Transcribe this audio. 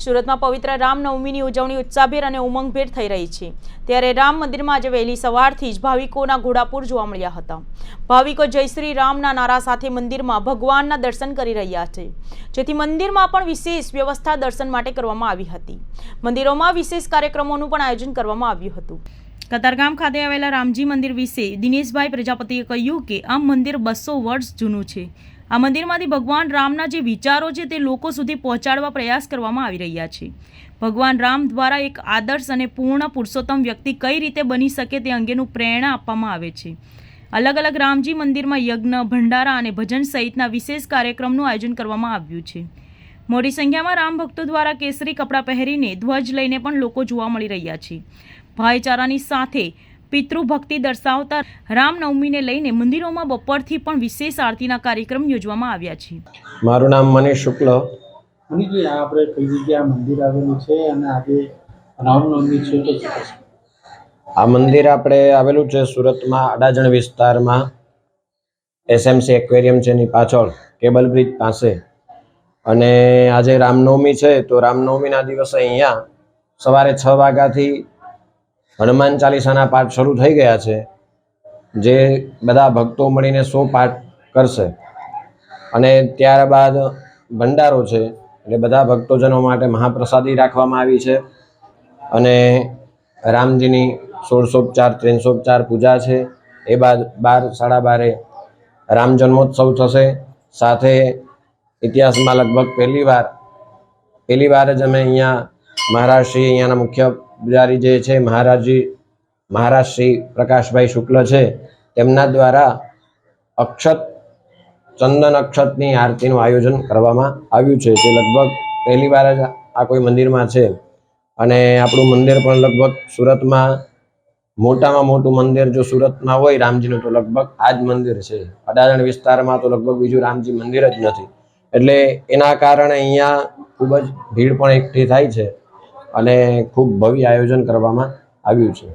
સુરતમાં પવિત્ર રામનવમીની ઉજવણી ઉત્સાહભેર અને ઉમંગભેર થઈ રહી છે। ત્યારે રામ મંદિરમાં આજે વહેલી સવારથી જ ભાવિકોના ઘોડાપુર જોવા મળ્યા હતા। ભાવિકો જય શ્રી રામના નારા સાથે મંદિરમાં ભગવાનના દર્શન કરી રહ્યા છે, જેથી મંદિરમાં પણ વિશેષ વ્યવસ્થા દર્શન માટે કરવામાં આવી હતી। મંદિરોમાં વિશેષ કાર્યક્રમોનું પણ આયોજન કરવામાં આવ્યું હતું। કતારગામ ખાતે આવેલા રામજી મંદિર વિશે દિનેશભાઈ પ્રજાપતિએ કહ્યું કે આ મંદિર 200 વર્ષ જૂનું છે। આ મંદિરમાંથી ભગવાન રામના જે વિચારો છે તે લોકો સુધી પહોંચાડવા પ્રયાસ કરવામાં આવી રહ્યા છે। ભગવાન રામ દ્વારા એક આદર્શ અને પૂર્ણ પુરુષોત્તમ વ્યક્તિ કઈ રીતે બની શકે તે અંગેનું પ્રેરણા આપવામાં આવે છે। અલગ અલગ રામજી મંદિરમાં યજ્ઞ, ભંડારા અને ભજન સહિતના વિશેષ કાર્યક્રમનું આયોજન કરવામાં આવ્યું છે। મોટી સંખ્યામાં રામ ભક્તો દ્વારા કેસરી કપડાં પહેરીને ધ્વજ લઈને પણ લોકો જોવા મળી રહ્યા છે। ભાઈચારાની સાથે પિતૃભક્તિ દર્શાવતા રામનવમીને લઈને મંદિરોમાં બપોરથી પણ વિશેષ આરતીના કાર્યક્રમ યોજવામાં આવ્યા છે। મારું નામ મનીષ શુક્લ। મનીષજી, આપણે કઈ જગ્યાએ મંદિર આવેલું છે અને આજે રામનવમી છે તો શું કહેશો? આ મંદિર આપણે આવેલું છે સુરતમાં અડાજણ વિસ્તારમાં, એસએમસી એક્વેરિયમ છે એની પાછળ કેબલ બ્રિજ પાસે। અને આજે રામનવમી છે તો રામનવમીના દિવસે અહીંયા સવારે 6 વાગ્યાથી હનુમાન ચાલીસાના પાઠ શરૂ થઈ ગયા છે, જે બધા ભક્તો મળીને 100 પાઠ કરશે। અને ત્યારબાદ ભંડારો છે, એટલે બધા ભક્તોજનો માટે મહાપ્રસાદી રાખવામાં આવી છે। અને રામજીની 16 ઉપચાર 300 ઉપચાર પૂજા છે। એ બાદ 12 સાડા 12 રામ જન્મોત્સવ થશે। સાથે ઇતિહાસમાં લગભગ પહેલી વાર જ અમે અહીંયા મહારાજશ્રી, અહીંયાના મુખ્ય પૂજારી જે છે મહારાજ શ્રી પ્રકાશભાઈ શુક્લ છે, તેમના દ્વારા ચંદન અક્ષતની આરતીનું આયોજન કરવામાં આવ્યું છે, જે લગભગ પહેલી વાર જ આ કોઈ મંદિરમાં છે। અને આપણું મંદિર પણ લગભગ સુરતમાં મોટામાં મોટું મંદિર જો સુરતમાં હોય રામજીનું તો લગભગ આ જ મંદિર છે। અડાજણ વિસ્તારમાં તો લગભગ બીજું રામજી મંદિર જ નથી, એટલે એના કારણે અહીંયા ખૂબ જ ભીડ પણ એકઠી થાય છે અને ખૂબ ભવ્ય આયોજન કરવામાં આવ્યું છે।